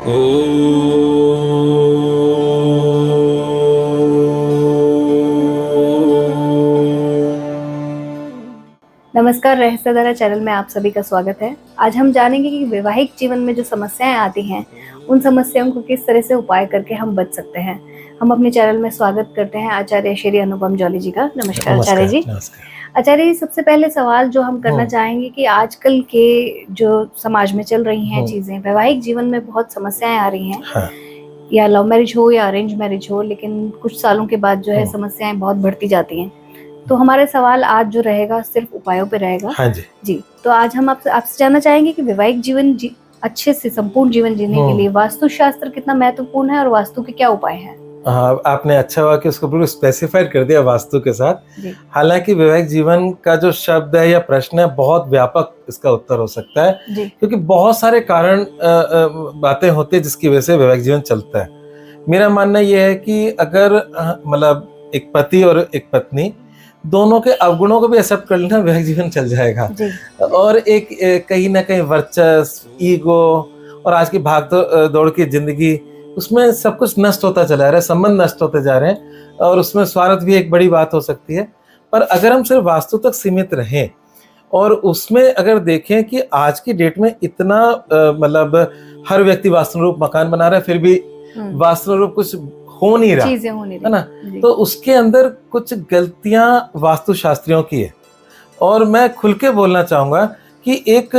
नमस्कार, रहस्यधारा चैनल में आप सभी का स्वागत है। आज हम जानेंगे कि वैवाहिक जीवन में जो समस्याएं आती हैं, उन समस्याओं को किस तरह से उपाय करके हम बच सकते हैं। हम अपने चैनल में स्वागत करते हैं आचार्य श्री अनुपम जौली जी का। नमस्कार आचार्य जी। आचार्य जी, सबसे पहले सवाल जो हम करना चाहेंगे कि आजकल के जो समाज में चल रही हैं चीजें, वैवाहिक जीवन में बहुत समस्याएं आ रही हैं। हाँ। या लव मैरिज हो या अरेंज मैरिज हो, लेकिन कुछ सालों के बाद जो है समस्याएं बहुत बढ़ती जाती हैं। तो हमारे सवाल आज जो रहेगा सिर्फ उपायों पे रहेगा। हाँ जी। तो आज हम आपसे जानना चाहेंगे कि वैवाहिक जीवन अच्छे से संपूर्ण जीवन जीने के लिए वास्तुशास्त्र कितना महत्वपूर्ण है और वास्तु के क्या उपाय हैं। हाँ, आपने अच्छा हुआ कि उसको बिल्कुल स्पेसिफाइड कर दिया वास्तु के साथ। हालांकि वैवाहिक जीवन का जो शब्द है या प्रश्न है, बहुत व्यापक इसका उत्तर हो सकता है, क्योंकि बहुत सारे कारण बातें होती है जिसकी वजह से वैवाहिक जीवन चलता है। मेरा मानना यह है कि अगर मतलब एक पति और एक पत्नी दोनों के अवगुणों को भी एक्सेप्ट कर लेना, वैवाहिक जीवन चल जाएगा। और एक कहीं ना कहीं वर्चस्व, ईगो और आज की भाग दौड़ की जिंदगी, उसमें सब कुछ नष्ट होता चला जा रहा है, संबंध नष्ट होते जा रहे हैं और उसमें स्वार्थ भी एक बड़ी बात हो सकती है। पर अगर हम सिर्फ वास्तु तक सीमित रहें और उसमें अगर देखें कि आज की डेट में इतना मतलब हर व्यक्ति वास्तुरूप मकान बना रहा है, फिर भी वास्तुरूप कुछ हो नहीं रहा है ना, तो उसके अंदर कुछ गलतियां वास्तुशास्त्रियों की है। और मैं खुल के बोलना चाहूंगा कि एक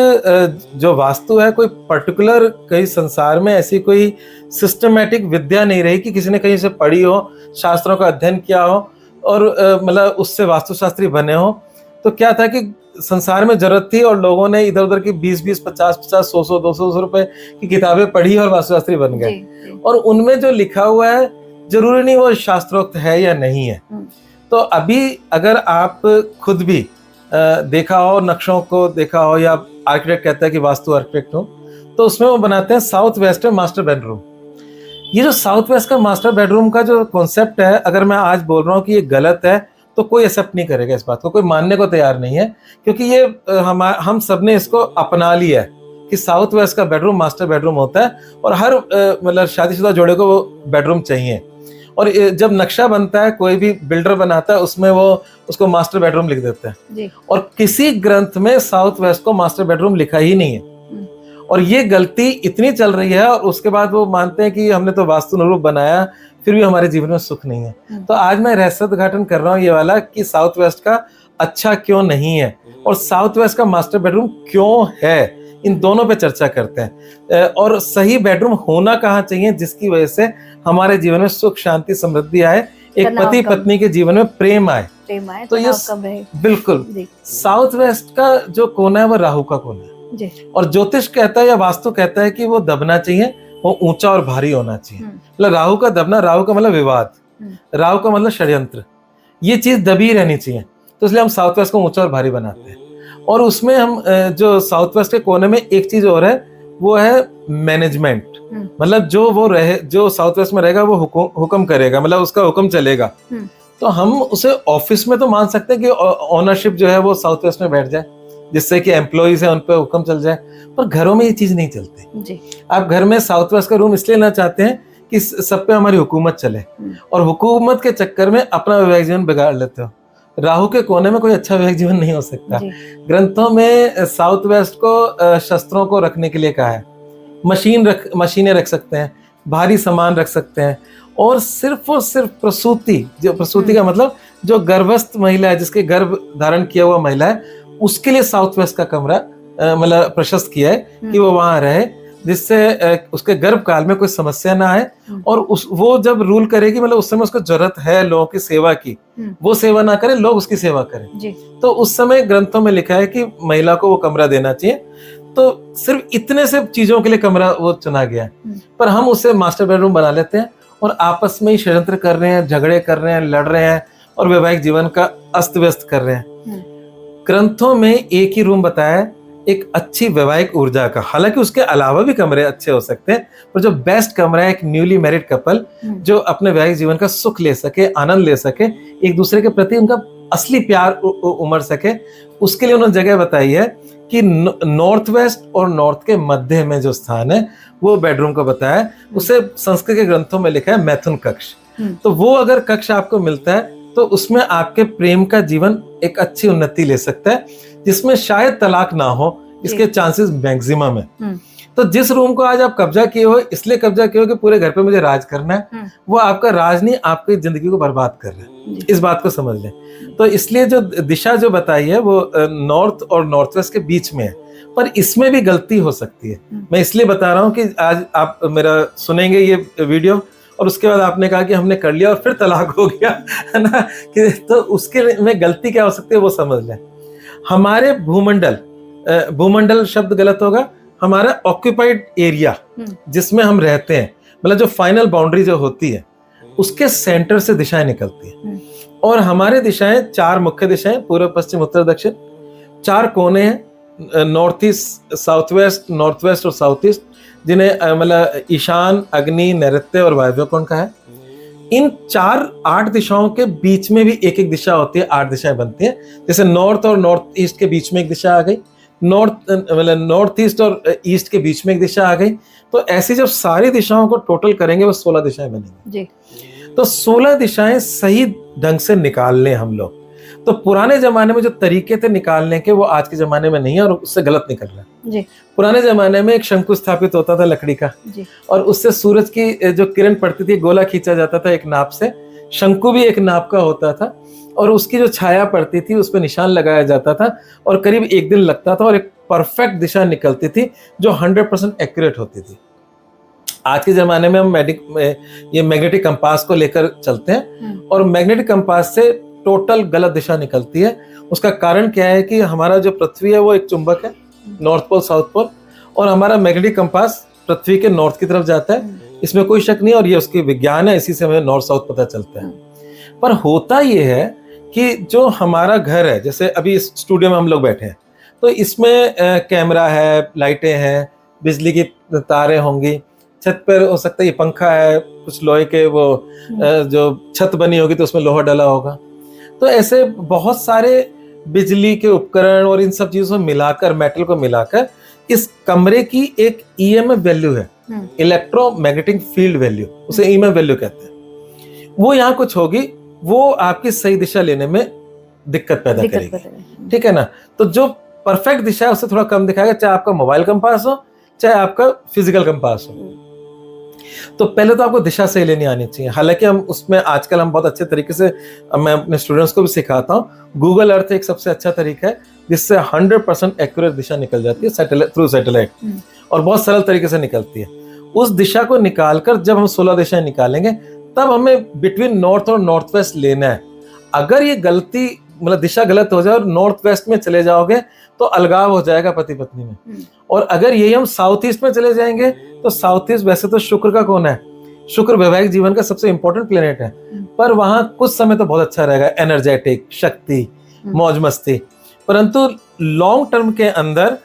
जो वास्तु है, कोई पर्टिकुलर कहीं संसार में ऐसी कोई सिस्टमैटिक विद्या नहीं रही कि किसी ने कहीं से पढ़ी हो, शास्त्रों का अध्ययन किया हो और मतलब उससे वास्तुशास्त्री बने हो। तो क्या था कि संसार में जरूरत थी और लोगों ने इधर उधर की 20-20, 50-50, 100-100, 200 रुपए की किताबें पढ़ी और वास्तुशास्त्री बन गए। और उनमें जो लिखा हुआ है जरूरी नहीं वो शास्त्रोक्त है या नहीं है। तो अभी अगर आप खुद भी देखा हो, नक्शों को देखा हो, या आर्किटेक्ट कहता है कि वास्तु आर्किटेक्ट हो, तो उसमें वो बनाते हैं साउथ वेस्ट मास्टर बेडरूम। ये जो साउथ वेस्ट का मास्टर बेडरूम का जो कॉन्सेप्ट है, अगर मैं आज बोल रहा हूँ कि ये गलत है तो कोई एक्सेप्ट नहीं करेगा, इस बात को कोई मानने को तैयार नहीं है, क्योंकि ये हम सबने इसको अपना लिया है कि साउथ वेस्ट का बेडरूम मास्टर बेडरूम होता है और हर मतलब शादीशुदा जोड़े को वो बेडरूम चाहिए। और जब नक्शा बनता है, कोई भी बिल्डर बनाता है, उसमें वो उसको मास्टर बेडरूम लिख देते हैं और किसी ग्रंथ में साउथ वेस्ट को मास्टर बेडरूम लिखा ही नहीं है। और ये गलती इतनी चल रही है और उसके बाद वो मानते हैं कि हमने तो वास्तु अनुरूप बनाया, फिर भी हमारे जीवन में सुख नहीं है। तो आज मैं रहस्योद्घाटन कर रहा हूँ ये वाला कि साउथ वेस्ट का अच्छा क्यों नहीं है और साउथ वेस्ट का मास्टर बेडरूम क्यों है, इन दोनों पे चर्चा करते हैं। और सही बेडरूम होना कहाँ चाहिए जिसकी वजह से हमारे जीवन में सुख, शांति, समृद्धि आए, एक पति पत्नी के जीवन में प्रेम आए। तो ये बिल्कुल साउथ वेस्ट का जो कोना है वो राहु का कोना है। और ज्योतिष कहता है या वास्तु कहता है कि वो दबना चाहिए, वो ऊंचा और भारी होना चाहिए। मतलब राहु का दबना, राहु का मतलब विवाद, राहु का मतलब षड्यंत्र, ये चीज दबी रहनी चाहिए। तो इसलिए हम साउथ वेस्ट को ऊंचा और भारी बनाते हैं। और उसमें हम जो साउथ वेस्ट के कोने में एक चीज और है, वो है मैनेजमेंट। मतलब जो साउथ वेस्ट में रहेगा वो हुक्म करेगा, मतलब उसका हुक्म चलेगा। तो हम उसे ऑफिस में तो मान सकते हैं कि ओनरशिप जो है वो साउथ वेस्ट में बैठ जाए, जिससे कि एम्प्लॉइज है उन पे हुक्म चल जाए। पर घरों में ये चीज नहीं चलती। आप घर में साउथ वेस्ट का रूम इसलिए ना चाहते हैं कि सब पे हमारी हुकूमत चले, और हुकूमत के चक्कर में अपना वैवाहिक जीवन बिगाड़ लेते हो। राहु के कोने में कोई अच्छा वैवाहिक जीवन नहीं हो सकता। ग्रंथों में साउथ वेस्ट को शस्त्रों को रखने के लिए कहा है, मशीनें रख सकते हैं, भारी सामान रख सकते हैं, और सिर्फ प्रसूति, जो प्रसूति का मतलब जो गर्भस्थ महिला है, जिसके गर्भ धारण किया हुआ महिला है, उसके लिए साउथ वेस्ट का कमरा मतलब प्रशस्त किया है कि वो वहां रहे, जिससे उसके गर्भ काल में कोई समस्या ना आए। और वो जब रूल करेगी, मतलब उस समय उसको जरूरत है लोगों की सेवा की, वो सेवा ना करे, लोग उसकी सेवा करें। तो उस समय ग्रंथों में लिखा है कि महिला को वो कमरा देना चाहिए। तो सिर्फ इतने से चीजों के लिए कमरा वो चुना गया है, पर हम उसे मास्टर बेडरूम बना लेते हैं और आपस में ही षड्यंत्र कर रहे हैं, झगड़े कर रहे हैं, लड़ रहे हैं और वैवाहिक जीवन का अस्त व्यस्त कर रहे हैं। ग्रंथों में एक ही रूम बताया है एक अच्छी वैवाहिक ऊर्जा का। हालांकि उसके अलावा भी कमरे अच्छे हो सकते हैं, पर जो बेस्ट कमरा है एक न्यूली मैरिड कपल जो अपने वैवाहिक जीवन का सुख ले सके, आनंद ले सके, एक दूसरे के प्रति उनका असली प्यार उमड़ सके, उसके लिए उन्होंने जगह बताई है कि नॉर्थ वेस्ट और नॉर्थ के मध्य में जो स्थान है वो बेडरूम को बताया है। उसे संस्कृत के ग्रंथों में लिखा है मैथुन कक्ष। तो वो अगर कक्ष आपको मिलता है तो उसमें आपके प्रेम का जीवन एक अच्छी उन्नति ले सकता है, जिसमें शायद तलाक ना हो, इसके चांसेस मैक्सिमम है। तो जिस रूम को आज आप कब्जा किए हो, इसलिए कब्जा किए हो कि पूरे घर पे मुझे राज करना है, वो आपका राज नहीं, आपकी जिंदगी को बर्बाद कर रहा है। इस बात को समझ लें। तो इसलिए जो दिशा जो बताई है वो नॉर्थ और नॉर्थ वेस्ट के बीच में है, पर इसमें भी गलती हो सकती है। मैं इसलिए बता रहा हूँ कि आज आप मेरा सुनेंगे ये वीडियो और उसके बाद आपने कहा कि हमने कर लिया और फिर तलाक हो गया, है ना, कि तो उसके में गलती क्या हो सकती है वो समझ लें। हमारे भूमंडल शब्द गलत होगा, हमारा ऑक्यूपाइड एरिया जिसमें हम रहते हैं, मतलब जो फाइनल बाउंड्री जो होती है उसके सेंटर से दिशाएं निकलती हैं। और हमारे दिशाएं 4 मुख्य दिशाएं, पूर्व पश्चिम उत्तर दक्षिण, 4 कोने हैं, north east, south west, north west और साउथ ईस्ट, जिन्हें मतलब ईशान, अग्नि, नैऋत्य और वायव्य कोण का है। इन 8 दिशाओं के बीच में भी एक दिशा होती है, 8 दिशाएं बनती हैं। जैसे नॉर्थ और नॉर्थ ईस्ट के बीच में एक दिशा आ गई, नॉर्थ ईस्ट और ईस्ट के बीच में एक दिशा आ गई। तो ऐसी जब सारी दिशाओं को टोटल करेंगे वो 16 दिशाएं बनेंगी। तो 16 दिशाएं सही ढंग से निकाल लें हम लोग। तो पुराने जमाने में जो तरीके थे निकालने के, वो आज के जमाने में नहीं है और उससे गलत निकल रहा है। पुराने जमाने में एक शंकु स्थापित होता था लकड़ी का, और उससे सूरज की जो किरण पड़ती थी, गोला खींचा जाता था एक नाप से। शंकु भी एक नाप का होता था और उसकी जो छाया पड़ती थी उस पर निशान लगाया जाता था और करीब 1 दिन लगता था और एक परफेक्ट दिशा निकलती थी जो 100% एक्यूरेट होती थी। आज के ज़माने में हम ये मैग्नेटिक कंपास को लेकर चलते हैं और मैग्नेटिक कंपास से टोटल गलत दिशा निकलती है। उसका कारण क्या है कि हमारा जो पृथ्वी है वो एक चुंबक है, नॉर्थ पोल साउथ पोल, और हमारा मैग्नेटिक कंपास पृथ्वी के नॉर्थ की तरफ जाता है, इसमें कोई शक नहीं, और ये उसकी विज्ञान है, इसी से हमें नॉर्थ साउथ पता चलता है। पर होता ये है कि जो हमारा घर है, जैसे अभी इस स्टूडियो में हम लोग बैठे हैं, तो इसमें कैमरा है, लाइटें हैं, बिजली की तारें होंगी, छत पर हो सकता है ये पंखा है, कुछ लोहे के वो जो छत बनी होगी तो उसमें लोहा डला होगा। तो ऐसे बहुत सारे बिजली के उपकरण और इन सब चीजों को मिलाकर, मेटल को मिलाकर इस कमरे की एक ईएमएफ वैल्यू है, इलेक्ट्रोमैग्नेटिक फील्ड वैल्यू, उसे ईएमएफ वैल्यू कहते हैं। वो यहाँ कुछ होगी, वो आपकी सही दिशा लेने में दिक्कत पैदा करेगी, ठीक है ना। तो जो परफेक्ट दिशा है उससे थोड़ा कम दिखाएगा, चाहे आपका मोबाइल कंपास हो चाहे आपका फिजिकल कंपास हो। तो पहले तो आपको दिशा सही लेनी आनी चाहिए। हालांकि हम उसमें आजकल हम बहुत अच्छे तरीके से, मैं अपने स्टूडेंट्स को भी सिखाता हूँ, गूगल अर्थ एक सबसे अच्छा तरीका है जिससे 100% एक्यूरेट दिशा निकल जाती है थ्रू सैटेलाइट, और बहुत सरल तरीके से निकलती है। उस दिशा को निकालकर जब हम 16 दिशाएं निकालेंगे तब हमें बिटवीन नॉर्थ और नॉर्थ वेस्ट लेना है। अगर ये गलती, मतलब दिशा गलत हो जाए और नॉर्थ वेस्ट में चले जाओगे तो अलगाव हो जाएगा पति पत्नी में। और अगर यही हम साउथ ईस्ट में चले जाएंगे तो साउथ ईस्ट वैसे तो शुक्र का कोण है, शुक्र वैवाहिक जीवन का सबसे इंपॉर्टेंट प्लेनेट है, पर वहां कुछ समय तो बहुत अच्छा रहेगा, एनर्जेटिक, शक्ति, मौज मस्ती, परंतु लॉन्ग टर्म के अंदर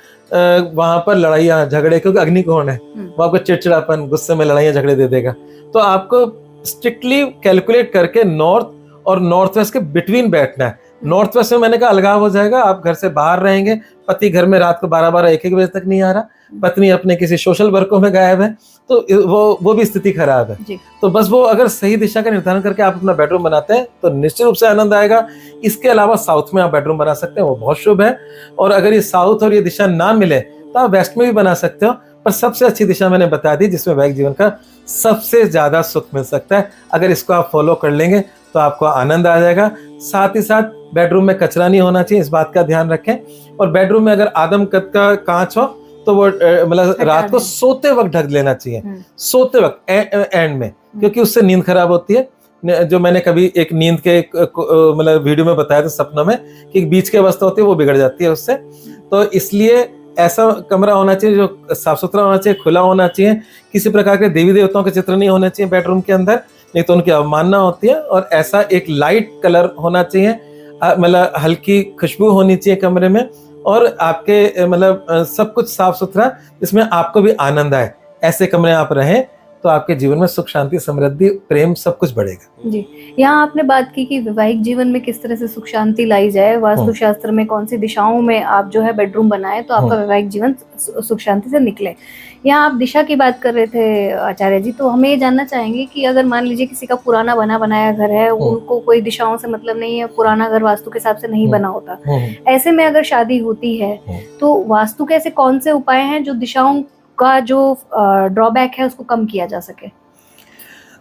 वहां पर लड़ाइयाँ झगड़े, क्योंकि अग्नि कोण है, वो आपको चिड़चिड़ापन, गुस्से में लड़ाइयाँ झगड़े दे देगा। तो आपको स्ट्रिक्टली कैलकुलेट करके नॉर्थ और नॉर्थ वेस्ट के बिटवीन बैठना है। नॉर्थ वेस्ट में मैंने कहा अलगाव हो जाएगा, आप घर से बाहर रहेंगे, पति घर में रात को 12-12, 1-1 बजे तक नहीं आ रहा, पत्नी अपने किसी सोशल वर्कों में गायब है, तो वो भी स्थिति खराब है। तो बस वो अगर सही दिशा का निर्धारण करके आप अपना बेडरूम बनाते हैं तो निश्चित रूप से आनंद आएगा। इसके अलावा साउथ में आप बेडरूम बना सकते हैं, वो बहुत शुभ है। और अगर ये साउथ और ये दिशा ना मिले तो आप वेस्ट में भी बना सकते हो, पर सबसे अच्छी दिशा मैंने बता दी जिसमें वैवाहिक जीवन का सबसे ज्यादा सुख मिल सकता है। अगर इसको आप फॉलो कर लेंगे तो आपको आनंद आ जाएगा। साथ ही साथ बेडरूम में कचरा नहीं होना चाहिए, इस बात का ध्यान रखें। और बेडरूम में अगर आदम कद का कांच हो तो वो मतलब रात को सोते वक्त ढक लेना चाहिए, सोते वक्त एंड में, क्योंकि उससे नींद खराब होती है। जो मैंने कभी एक नींद के मतलब वीडियो में बताया था सपनों में कि बीच की अवस्था होती है वो बिगड़ जाती है उससे। तो इसलिए ऐसा कमरा होना चाहिए जो साफ सुथरा होना चाहिए, खुला होना चाहिए, किसी प्रकार के देवी देवताओं के चित्र नहीं होने चाहिए बेडरूम के अंदर, नहीं तो उनकी अवमानना होती है। और ऐसा एक लाइट कलर होना चाहिए, मतलब हल्की खुशबू होनी चाहिए कमरे में, और आपके मतलब सब कुछ साफ सुथरा जिसमें आपको भी आनंद आए, ऐसे कमरे आप रहें। तो आपके जीवन में सुख, शांति, समृद्धि, प्रेम सब कुछ बढ़ेगा। जी, यहाँ आपने बात की कि वैवाहिक जीवन में किस तरह से सुख शांति लाई जाए, वास्तुशास्त्र में कौन सी दिशाओं में आप जो है बेडरूम बनाए तो आपका वैवाहिक जीवन सुख शांति से निकले। यहाँ आप दिशा की बात कर रहे थे आचार्य जी, तो हमें ये जानना चाहेंगे कि अगर मान लीजिए किसी का पुराना बना बनाया घर है, उनको कोई दिशाओं से मतलब नहीं है, पुराना घर वास्तु के हिसाब से नहीं बना होता, ऐसे में अगर शादी होती है तो वास्तु के ऐसे कौन से उपाय हैं जो दिशाओं का जो ड्रॉबैक है उसको कम किया जा सके?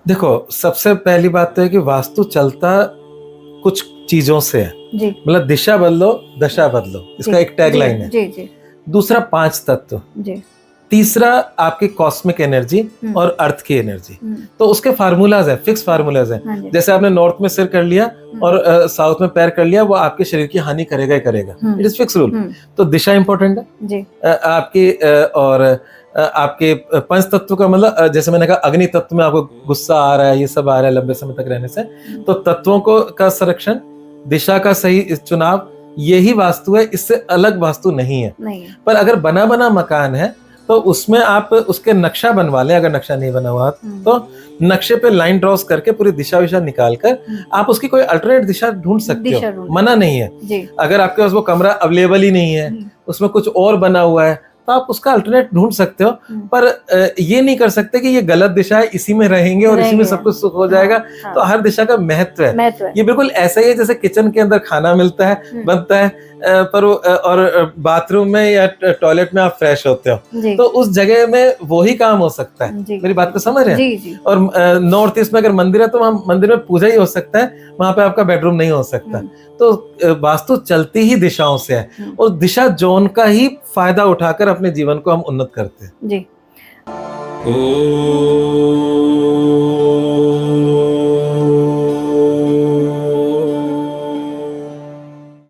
देखो, सबसे पहली बात तो है कि वास्तु चलता कुछ चीजों से है, मतलब दिशा बदलो दशा बदलो, इसका एक टैगलाइन है। जी। दूसरा 5 तत्व जी। तीसरा आपकी कॉस्मिक एनर्जी और अर्थ की एनर्जी। तो उसके फार्मूलाज है, फिक्स फार्मूलाज है। जैसे आपने नॉर्थ में सिर कर लिया और साउथ में पैर कर लिया, वो आपके शरीर की हानि करेगा ही करेगा, इट इज फिक्स रूल। तो दिशा इंपॉर्टेंट है जी। आपकी और आपके 5 तत्व का मतलब, जैसे मैंने कहा अग्नि तत्व में आपको गुस्सा आ रहा है, ये सब आ रहा है लंबे समय तक रहने से, तो तत्वों को का संरक्षण, दिशा का सही चुनाव, यही वास्तु है, इससे अलग वास्तु नहीं है। पर अगर बना बना मकान है तो उसमें आप उसके नक्शा बनवा लें, अगर नक्शा नहीं बना हुआ तो नक्शे पे लाइन ड्रॉस करके पूरी दिशा विशा निकाल कर आप उसकी कोई अल्टरनेट दिशा ढूंढ सकते हो, मना नहीं है। अगर आपके पास वो कमरा अवेलेबल ही नहीं है, उसमें कुछ और बना हुआ है, तो आप उसका अल्टरनेट ढूंढ सकते हो, पर ये नहीं कर सकते कि ये गलत दिशा है, इसी में रहेंगे और इसी में सब कुछ सुख हो जाएगा। तो हर दिशा का महत्व है। ये बिल्कुल ऐसा ही है जैसे किचन के अंदर खाना मिलता है, बनता है, पर और बाथरूम में या टॉयलेट में आप फ्रेश होते हो, तो उस जगह में वही काम हो सकता है। मेरी बात को समझ रहे हैं? और नॉर्थ ईस्ट में अगर मंदिर है तो वहाँ मंदिर में पूजा ही हो सकता है, वहां पे आपका बेडरूम नहीं हो सकता। तो वास्तु चलती ही दिशाओं से है और दिशा जोन का ही फायदा उठाकर अपने जीवन को हम उन्नत करते हैं जी।